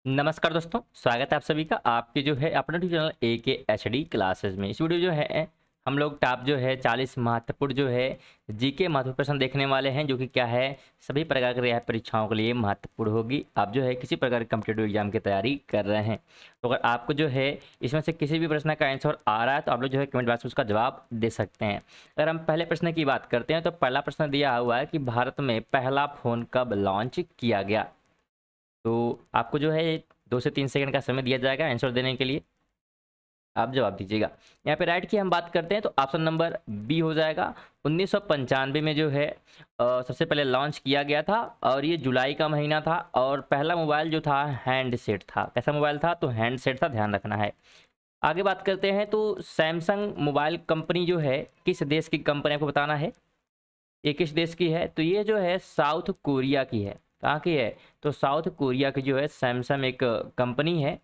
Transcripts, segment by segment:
नमस्कार दोस्तों, स्वागत है आप सभी का आपके जो है अपना चैनल AKHD क्लासेस में। इस वीडियो जो है हम लोग टॉप जो है 40 महत्वपूर्ण जो है जीके महत्वपूर्ण प्रश्न देखने वाले हैं, जो कि क्या है सभी प्रकार की रियायत परीक्षाओं के लिए महत्वपूर्ण होगी। आप जो है किसी प्रकार के कॉम्पिटिटिव एग्जाम की तैयारी कर रहे हैं तो अगर आपको जो है इसमें से किसी भी प्रश्न का आंसर आ रहा है तो आप लोग जो है कमेंट बॉक्स में उसका जवाब दे सकते हैं। अगर हम पहले प्रश्न की बात करते हैं तो पहला प्रश्न दिया हुआ है कि भारत में पहला फ़ोन कब लॉन्च किया गया। तो आपको जो है 2 से 3 सेकंड का समय दिया जाएगा आंसर देने के लिए, आप जवाब दीजिएगा। यहाँ पे राइट की हम बात करते हैं तो ऑप्शन नंबर बी हो जाएगा। 1995 में जो है सबसे पहले लॉन्च किया गया था और ये जुलाई का महीना था और पहला मोबाइल जो था हैंडसेट था। कैसा मोबाइल था? तो हैंडसेट था, ध्यान रखना है। आगे बात करते हैं तो सैमसंग मोबाइल कंपनी जो है किस देश की कंपनी, आपको बताना है ये किस देश की है। तो ये जो है साउथ कोरिया की है। कहाँ की है? तो साउथ कोरिया की जो है सैमसंग एक कंपनी है।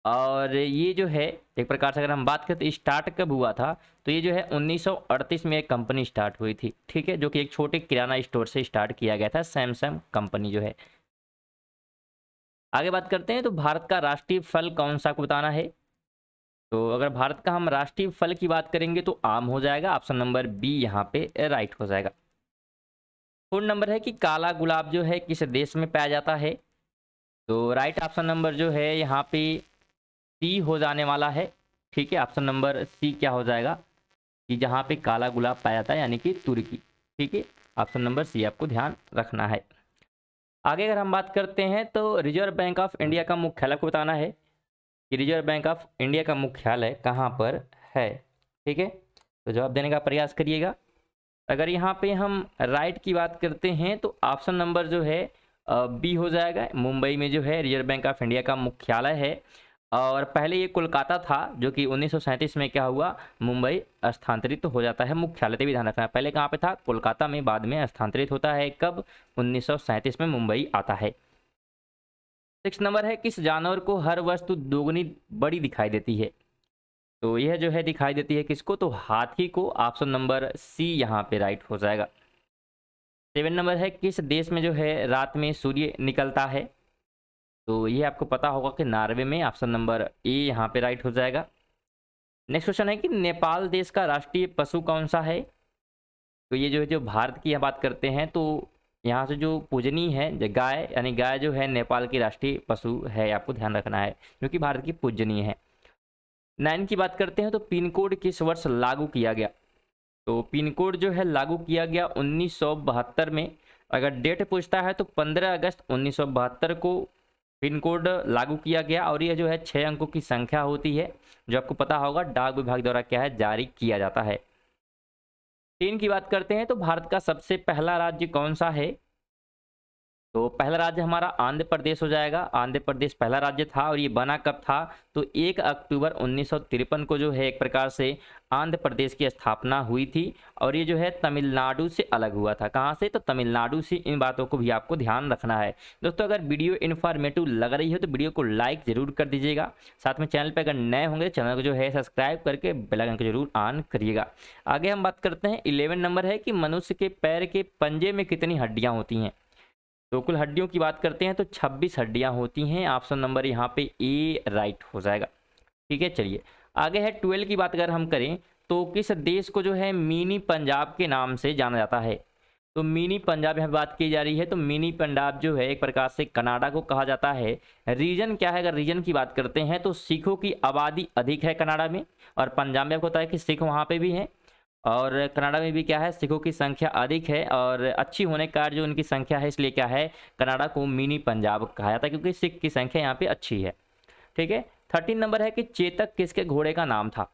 और ये जो है एक प्रकार से अगर हम बात करें तो स्टार्ट कब हुआ था, तो ये जो है 1938 में एक कंपनी स्टार्ट हुई थी, ठीक है, जो कि एक छोटे किराना स्टोर से स्टार्ट किया गया था सैमसंग कंपनी जो है। आगे बात करते हैं तो भारत का राष्ट्रीय फल कौन सा, आपको बताना है। तो अगर भारत का हम राष्ट्रीय फल की बात करेंगे तो आम हो जाएगा। ऑप्शन नंबर बी यहाँ पे राइट हो जाएगा। फोन नंबर है कि काला गुलाब जो है किस देश में पाया जाता है। तो राइट ऑप्शन नंबर जो है यहाँ पे सी हो जाने वाला है, ठीक है। ऑप्शन नंबर सी क्या हो जाएगा कि जहाँ पे काला गुलाब पाया जाता है यानी कि तुर्की, ठीक है। ऑप्शन नंबर सी आपको ध्यान रखना है। आगे अगर हम बात करते हैं तो रिजर्व बैंक ऑफ इंडिया का मुख्यालय को बताना है कि रिजर्व बैंक ऑफ इंडिया का मुख्यालय कहाँ पर है, ठीक है। तो जवाब देने का प्रयास करिएगा। अगर यहाँ पे हम राइट की बात करते हैं तो ऑप्शन नंबर जो है बी हो जाएगा। मुंबई में जो है रिजर्व बैंक ऑफ इंडिया का मुख्यालय है और पहले ये कोलकाता था, जो कि 1937 में क्या हुआ, मुंबई स्थानांतरित हो जाता है। मुख्यालय भी ध्यान रखना है, पहले कहाँ पे था, कोलकाता में, बाद में स्थानांतरित होता है कब, 1937 में मुंबई आता है। 6 नंबर है किस जानवर को हर वस्तु दोगुनी बड़ी दिखाई देती है। तो यह जो है दिखाई देती है किसको, तो हाथी को। ऑप्शन नंबर सी यहाँ पे राइट हो जाएगा। 7 नंबर है किस देश में जो है रात में सूर्य निकलता है। तो ये आपको पता होगा कि नॉर्वे में। ऑप्शन नंबर ए यहाँ पे राइट हो जाएगा। नेक्स्ट क्वेश्चन है कि नेपाल देश का राष्ट्रीय पशु कौन सा है। तो ये जो है, जो भारत की यहाँ बात करते हैं तो यहाँ से जो पूजनीय है गाय, यानी गाय जो है नेपाल की राष्ट्रीय पशु है, आपको ध्यान रखना है, जो कि भारत की पूजनीय है। 9 की बात करते हैं तो पिन कोड किस वर्ष लागू किया गया। तो पिन कोड जो है लागू किया गया 1972 में। अगर डेट पूछता है तो 15 अगस्त 1972 को पिन कोड लागू किया गया और यह जो है 6 अंकों की संख्या होती है, जो आपको पता होगा डाक विभाग द्वारा क्या है जारी किया जाता है। 3 की बात करते हैं तो भारत का सबसे पहला राज्य कौन सा है। तो पहला राज्य हमारा आंध्र प्रदेश हो जाएगा। आंध्र प्रदेश पहला राज्य था और ये बना कब था, तो 1 अक्टूबर 1953 को जो है एक प्रकार से आंध्र प्रदेश की स्थापना हुई थी और ये जो है तमिलनाडु से अलग हुआ था। कहाँ से? तो तमिलनाडु से। इन बातों को भी आपको ध्यान रखना है दोस्तों। अगर वीडियो इन्फॉर्मेटिव लग रही है तो वीडियो को लाइक जरूर कर दीजिएगा। साथ में चैनल पर अगर नए होंगे चैनल को जो है सब्सक्राइब करके बेल आइकन को जरूर ऑन करिएगा। आगे हम बात करते हैं 11 नंबर है कि मनुष्य के पैर के पंजे में कितनी हड्डियाँ होती हैं। तो कुल हड्डियों की बात करते हैं तो 26 हड्डियां होती हैं। ऑप्शन नंबर यहाँ पे ए राइट हो जाएगा, ठीक है। चलिए आगे है 12 की बात अगर हम करें तो किस देश को जो है मिनी पंजाब के नाम से जाना जाता है। तो मिनी पंजाब यहाँ बात की जा रही है तो मिनी पंजाब जो है एक प्रकार से कनाडा को कहा जाता है। रीजन क्या है? अगर रीजन की बात करते हैं तो सिखों की आबादी अधिक है कनाडा में और पंजाब में आपको पता है कि सिख वहाँ पे भी हैं और कनाडा में भी क्या है, सिखों की संख्या अधिक है और अच्छी होने के कारण जो उनकी संख्या है इसलिए क्या है, कनाडा को मिनी पंजाब कहा जाता है क्योंकि सिख की संख्या यहाँ पे अच्छी है, ठीक है। 13 नंबर है कि चेतक किसके घोड़े का नाम था।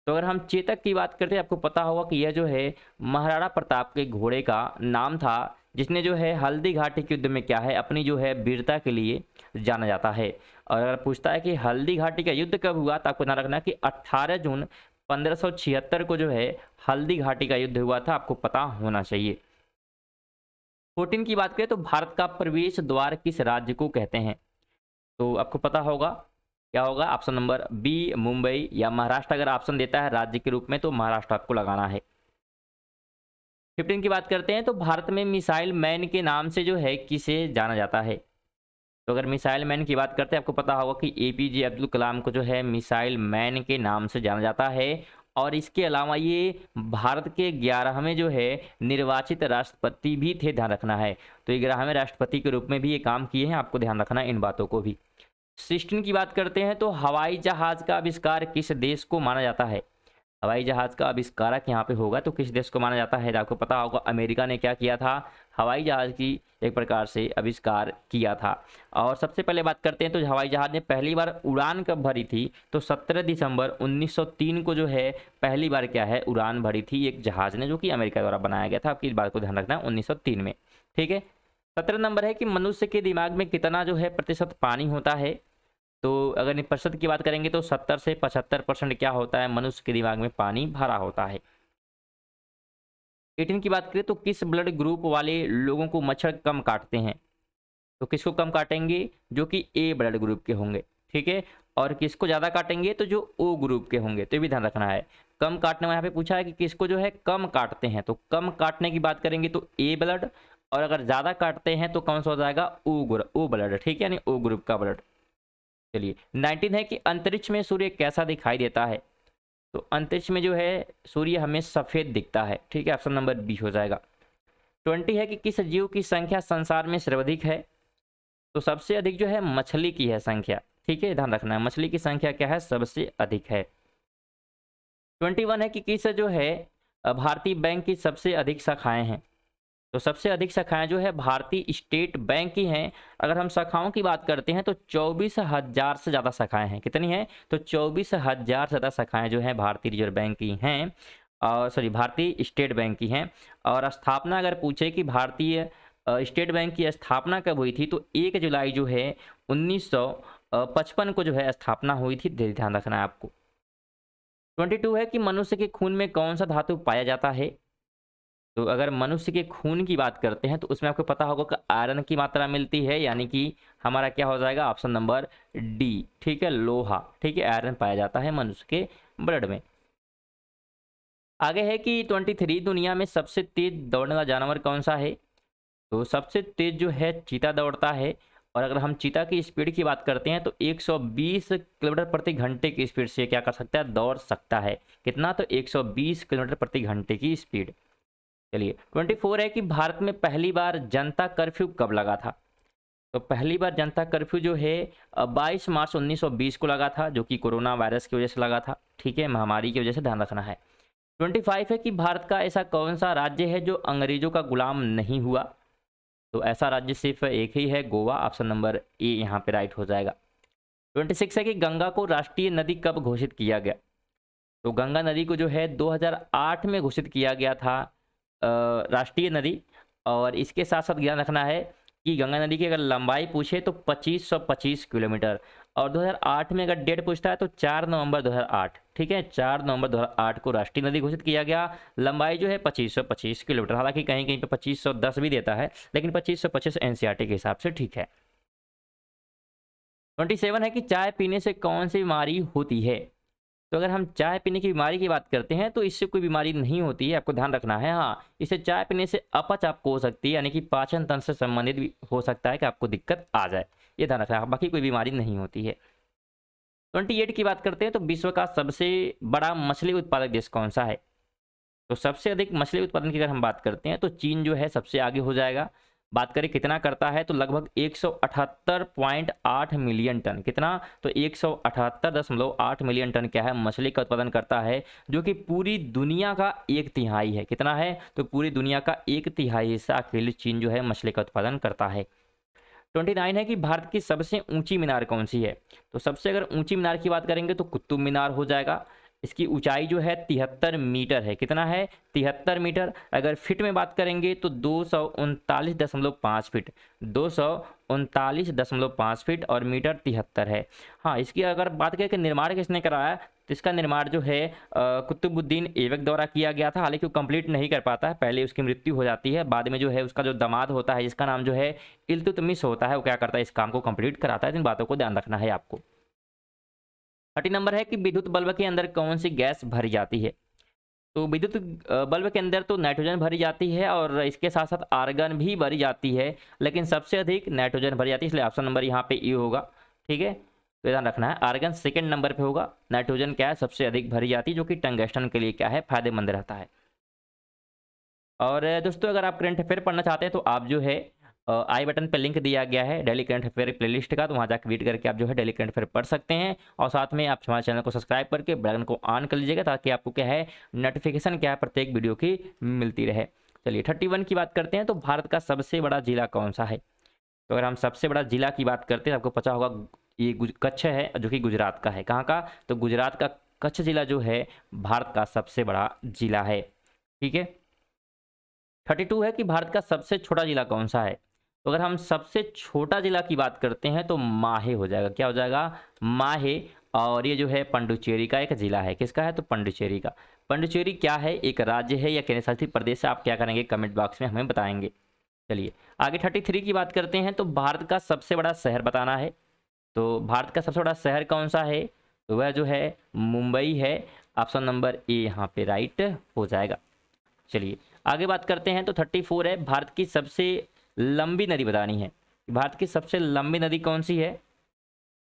तो अगर हम चेतक की बात करते हैं आपको पता होगा कि यह जो है महाराणा प्रताप के घोड़े का नाम था, जिसने जो है हल्दी घाटी के युद्ध में क्या है अपनी जो है वीरता के लिए जाना जाता है। और अगर पूछता है कि हल्दी घाटी का युद्ध कब हुआ तो आपको ध्यान रखना कि 18 जून 1576 को जो है हल्दी घाटी का युद्ध हुआ था, आपको पता होना चाहिए। 14 की बात करें तो भारत का प्रवेश द्वार किस राज्य को कहते हैं। तो आपको पता होगा क्या होगा, ऑप्शन नंबर बी मुंबई या महाराष्ट्र। अगर ऑप्शन देता है राज्य के रूप में तो महाराष्ट्र आपको लगाना है। 15 की बात करते हैं तो भारत में मिसाइल मैन के नाम से जो है किसे जाना जाता है। तो अगर मिसाइल मैन की बात करते हैं, आपको पता होगा कि एपीजे अब्दुल कलाम को जो है मिसाइल मैन के नाम से जाना जाता है। और इसके अलावा ये भारत के 11वें जो है निर्वाचित राष्ट्रपति भी थे, ध्यान रखना है। तो 11वें राष्ट्रपति के रूप में भी ये काम किए हैं, आपको ध्यान रखना है इन बातों को भी। 16 की बात करते हैं तो हवाई जहाज का आविष्कार किस देश को माना जाता है? हवाई जहाज का आविष्कारक यहाँ पे होगा तो किस देश को माना जाता है? आपको पता होगा अमेरिका ने क्या किया था, हवाई जहाज की एक प्रकार से आविष्कार किया था। और सबसे पहले बात करते हैं तो हवाई जहाज ने पहली बार उड़ान कब भरी थी? तो 17 दिसंबर 1903 को जो है पहली बार क्या है उड़ान भरी थी एक जहाज ने, जो कि अमेरिका द्वारा बनाया गया था। आपकी इस बात को ध्यान रखना है, 1903 में। ठीक है। 17 नंबर है कि मनुष्य के दिमाग में कितना जो है प्रतिशत पानी होता है? तो अगर प्रतिशत की बात करेंगे तो 70 से 75% क्या होता है, मनुष्य के दिमाग में पानी भरा होता है। 18 की बात करें तो किस ब्लड ग्रुप वाले लोगों को मच्छर कम काटते हैं? तो किसको कम काटेंगे? जो कि ए ब्लड ग्रुप के होंगे। ठीक है। और किसको ज़्यादा काटेंगे? तो जो ओ ग्रुप के होंगे। तो ये भी ध्यान रखना है। कम काटने में यहाँ पे पूछा है कि किसको जो है कम काटते हैं, तो कम काटने की बात करेंगे तो ए ब्लड, और अगर ज़्यादा काटते हैं तो कौन सा हो जाएगा? O blood. ठीक है, यानी ओ ग्रुप का ब्लड। चलिए 19 है कि अंतरिक्ष में सूर्य कैसा दिखाई देता है? तो अंतरिक्ष में जो है सूर्य हमें सफेद दिखता है। ठीक है, ऑप्शन नंबर बी हो जाएगा। 20 है कि किस जीव की संख्या संसार में सर्वाधिक है? तो सबसे अधिक जो है मछली की है संख्या। ठीक है, ध्यान रखना है, मछली की संख्या क्या है? सबसे अधिक है। 21 है कि किस जो है भारतीय बैंक की सबसे अधिक शाखाएं हैं? तो सबसे अधिक शाखाएं जो है भारतीय स्टेट बैंक की हैं। अगर हम शाखाओं की बात करते हैं तो 24,000 से ज़्यादा शाखाएं हैं। कितनी हैं? तो 24,000 से ज़्यादा शाखाएं जो हैं भारतीय रिजर्व बैंक की हैं, और सॉरी भारतीय स्टेट बैंक की हैं। और स्थापना अगर पूछे कि भारतीय स्टेट बैंक की स्थापना कब हुई थी, तो 1 जुलाई जो है 1955 को जो है स्थापना हुई थी। ध्यान रखना है आपको। 22 है कि मनुष्य के खून में कौन सा धातु पाया जाता है? तो अगर मनुष्य के खून की बात करते हैं तो उसमें आपको पता होगा कि आयरन की मात्रा मिलती है, यानी कि हमारा क्या हो जाएगा? Option number D. ठीक है, लोहा। ठीक है, आयरन पाया जाता है मनुष्य के ब्लड में। आगे है कि 23 दुनिया में सबसे तेज दौड़ने वाला जानवर कौन सा है? तो सबसे तेज जो है चीता दौड़ता है। और अगर हम चीता की स्पीड की बात करते हैं तो 120 किलोमीटर प्रति घंटे की स्पीड से क्या कर सकता है? दौड़ सकता है। कितना? तो 120 किलोमीटर प्रति घंटे की स्पीड। चलिए 24 है कि भारत में पहली बार जनता कर्फ्यू कब लगा था? तो पहली बार जनता कर्फ्यू जो है 22 मार्च 1920 को लगा था, जो कि कोरोना वायरस की वजह से लगा था। ठीक है, महामारी की वजह से, ध्यान रखना है। 25 है कि भारत का ऐसा कौन सा राज्य है जो अंग्रेजों का गुलाम नहीं हुआ? तो ऐसा राज्य सिर्फ एक ही है, गोवा। ऑप्शन नंबर ए यहाँ पे राइट हो जाएगा। 26 है कि गंगा को राष्ट्रीय नदी कब घोषित किया गया? तो गंगा नदी को जो है 2008 में घोषित किया गया था राष्ट्रीय नदी। और इसके साथ साथ ध्यान रखना है कि गंगा नदी की अगर लंबाई पूछे तो 2525 किलोमीटर। और 2008 में अगर डेट पूछता है तो 4 नवंबर 2008। ठीक है, 4 नवंबर 2008 को राष्ट्रीय नदी घोषित किया गया। लंबाई जो है 2525 किलोमीटर। हालांकि कहीं कहीं पे 2510 भी देता है, लेकिन 2525 एनसीईआरटी के हिसाब से ठीक है। 27 है कि चाय पीने से कौन सी बीमारी होती है? तो अगर हम चाय पीने की बीमारी की बात करते हैं तो इससे कोई बीमारी नहीं होती है, आपको ध्यान रखना है। हाँ, इससे चाय पीने से अपच आपको हो सकती है, यानी कि पाचन तंत्र से संबंधित भी हो सकता है कि आपको दिक्कत आ जाए, ये ध्यान रखना है। बाकी कोई बीमारी नहीं होती है। 28 की बात करते हैं तो विश्व का सबसे बड़ा मछली उत्पादक देश कौन सा है? तो सबसे अधिक मछली उत्पादन की अगर हम बात करते हैं तो चीन जो है सबसे आगे हो जाएगा। बात करें कितना करता है तो लगभग 178.8 मिलियन टन। कितना? तो 178.8 मिलियन टन क्या है? मछली का उत्पादन करता है, जो कि पूरी दुनिया का 1/3 है। कितना है? तो पूरी दुनिया का 1/3 हिस्सा अकेले चीन जो है मछली का उत्पादन करता है। 29 है कि भारत की सबसे ऊंची मीनार कौन सी है? तो सबसे अगर ऊंची मीनार की बात करेंगे तो कुतुब मीनार हो जाएगा। इसकी ऊंचाई जो है 73 मीटर है। कितना है? 73 मीटर। अगर फिट में बात करेंगे तो 239.5 फीट, 239.5 फीट, और मीटर 73 है। हाँ, इसकी अगर बात करें कि निर्माण किसने कराया, तो इसका निर्माण जो है कुतुबुद्दीन ऐबक द्वारा किया गया था। हालांकि वो कंप्लीट नहीं कर पाता है, पहले उसकी मृत्यु हो जाती है, बाद में जो है उसका जो दामाद होता है जिसका नाम जो है इल्तुतमिश होता है, वो क्या करता है? इस काम को कंप्लीट कराता है। इन बातों को ध्यान रखना है आपको। 30 नंबर है कि विद्युत बल्ब के अंदर कौन सी गैस भरी जाती है? तो विद्युत बल्ब के अंदर तो नाइट्रोजन भरी जाती है और इसके साथ साथ आर्गन भी भरी जाती है, लेकिन सबसे अधिक नाइट्रोजन भरी जाती है, इसलिए ऑप्शन नंबर यहाँ पे ए होगा। ठीक है, तो ध्यान रखना है, आर्गन सेकंड नंबर पे होगा, नाइट्रोजन क्या है सबसे अधिक भरी जाती है, जो कि टंगस्टन के लिए क्या है फायदेमंद रहता है। और दोस्तों अगर आप करंट अफेयर पढ़ना चाहते हैं तो आप जो है आई बटन पे लिंक दिया गया है डेली करंट अफेयर प्लेलिस्ट का, तो वहाँ जाकर रीड करके आप जो है डेली करंट अफेयर पढ़ सकते हैं। और साथ में आप हमारे चैनल को सब्सक्राइब करके बेल आइकन को ऑन कर लीजिएगा, ताकि आपको क्या है नोटिफिकेशन क्या है प्रत्येक वीडियो की मिलती रहे। चलिए 31 की बात करते हैं, तो भारत का सबसे बड़ा जिला कौन सा है? तो अगर हम सबसे बड़ा जिला की बात करते हैं, आपको पता होगा ये कच्छ है, जो कि गुजरात का है। कहाँ का? तो गुजरात का कच्छ जिला जो है भारत का सबसे बड़ा जिला है। ठीक है, 32 है कि भारत का सबसे छोटा जिला कौन सा है? तो अगर हम सबसे छोटा जिला की बात करते हैं तो माहे हो जाएगा। क्या हो जाएगा? माहे। और ये जो है पंडुचेरी का एक जिला है। किसका है? तो पंडुचेरी का। पंडुचेरी क्या है, एक राज्य है या केंद्र शासित प्रदेश है? आप क्या करेंगे कमेंट बॉक्स में हमें बताएंगे। चलिए आगे 33 की बात करते हैं, तो भारत का सबसे बड़ा शहर बताना है। तो भारत का सबसे बड़ा शहर कौन सा है? तो वह जो है मुंबई है। ऑप्शन नंबर ए यहाँ पे राइट हो जाएगा। चलिए आगे बात करते हैं, तो 34 है, भारत की सबसे लंबी नदी बतानी है। भारत की सबसे लंबी नदी कौन सी है?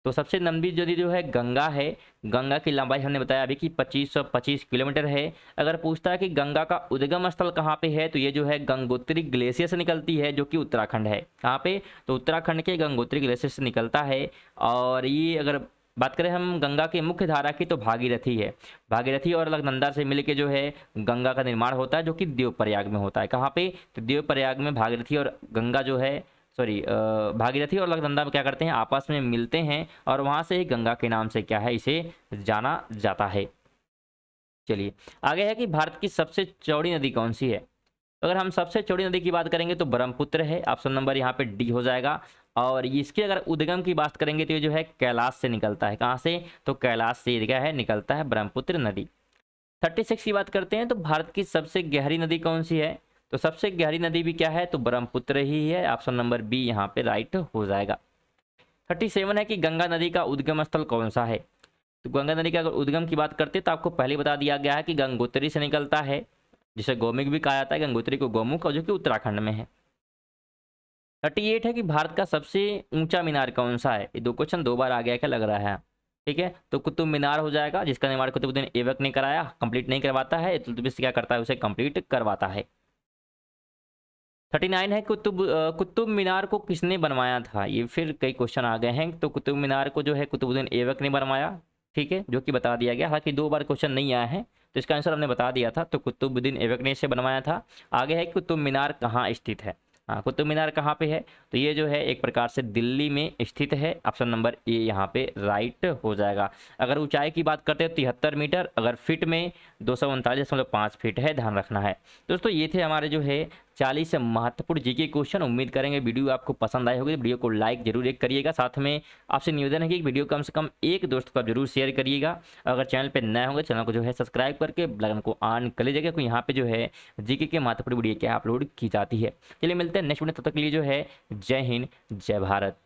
तो सबसे लंबी नदी जो है गंगा है। गंगा की लंबाई हमने बताया अभी कि 2525 किलोमीटर है। अगर पूछता है कि गंगा का उद्गम स्थल कहाँ पे है, तो ये जो है गंगोत्री ग्लेशियर से निकलती है, जो कि उत्तराखंड है। कहाँ पे? तो उत्तराखंड के गंगोत्री ग्लेशियर से निकलता है। और ये अगर बात करें हम गंगा की मुख्य धारा की, तो भागीरथी है। भागीरथी और अलकनंदा से मिलकर जो है गंगा का निर्माण होता है, जो कि देवप्रयाग में होता है। कहाँ पे? तो देवप्रयाग में भागीरथी और गंगा जो है भागीरथी और अलकनंदा में क्या करते हैं, आपस में मिलते हैं, और वहाँ से ही गंगा के नाम से क्या है इसे जाना जाता है। चलिए आगे है कि भारत की सबसे चौड़ी नदी कौन सी है? तो अगर हम सबसे चौड़ी नदी की बात करेंगे तो ब्रह्मपुत्र है। ऑप्शन नंबर यहाँ पे डी हो जाएगा। और इसके अगर उद्गम की बात करेंगे तो ये जो है कैलाश से निकलता है। कहाँ से? तो कैलाश से क्या है निकलता है ब्रह्मपुत्र नदी। 36 की बात करते हैं, तो भारत की सबसे गहरी नदी कौन सी है? तो सबसे गहरी नदी भी क्या है? तो ब्रह्मपुत्र ही है। ऑप्शन नंबर बी यहाँ पे राइट हो जाएगा। 37 है कि गंगा नदी का उद्गम स्थल कौन सा है? तो गंगा नदी का अगर उद्गम की बात करते हैं तो आपको पहले बता दिया गया है कि गंगोत्री से निकलता है, जिसे गोमुख भी कहा जाता है। गंगोत्री को गोमुख, और जो कि उत्तराखंड में है। 38 है कि भारत का सबसे ऊंचा मीनार कौन सा है? ये दो क्वेश्चन दो बार आ गया, क्या लग रहा है? ठीक है, तो कुतुब मीनार हो जाएगा, जिसका निर्माण कुतुबुद्दीन ऐबक ने कराया, कंप्लीट नहीं करवाता है, इल्तुतमिश क्या करता है उसे कंप्लीट करवाता है। 39 है कुतुब मीनार को किसने बनवाया था? ये फिर कई क्वेश्चन आ गए हैं। तो कुतुब मीनार को जो है कुतुबुद्दीन ऐबक ने बनवाया। ठीक है, जो कि बता दिया गया, हालांकि दो बार क्वेश्चन नहीं आया है, तो इसका आंसर हमने बता दिया था। तो कुतुबुद्दीन ऐबक ने इसे बनवाया था। आगे है कुतुब मीनार कहाँ स्थित है? हाँ, कुतुब मीनार कहाँ पे है? तो ये जो है एक प्रकार से दिल्ली में स्थित है। ऑप्शन नंबर ए यहाँ पे राइट हो जाएगा। अगर ऊंचाई की बात करते हैं तो 73 मीटर, अगर फिट में 239.5 फीट है, ध्यान रखना है। दोस्तों ये थे हमारे जो है 40 महत्वपूर्ण जीके क्वेश्चन। उम्मीद करेंगे वीडियो आपको पसंद आए होगी। वीडियो को लाइक जरूर एक करिएगा। साथ में आपसे निवेदन है कि वीडियो कम से कम एक दोस्त को आप जरूर शेयर करिएगा। अगर चैनल पे नए होंगे चैनल को जो है सब्सक्राइब करके बेल आइकन को ऑन कर लीजिएगा, क्योंकि यहाँ पे जो है जीके के महत्वपूर्ण वीडियो क्या अपलोड की जाती है। चलिए मिलते हैं नेक्स्ट वीडियो, तब तक के लिए जो है जय हिंद जय भारत।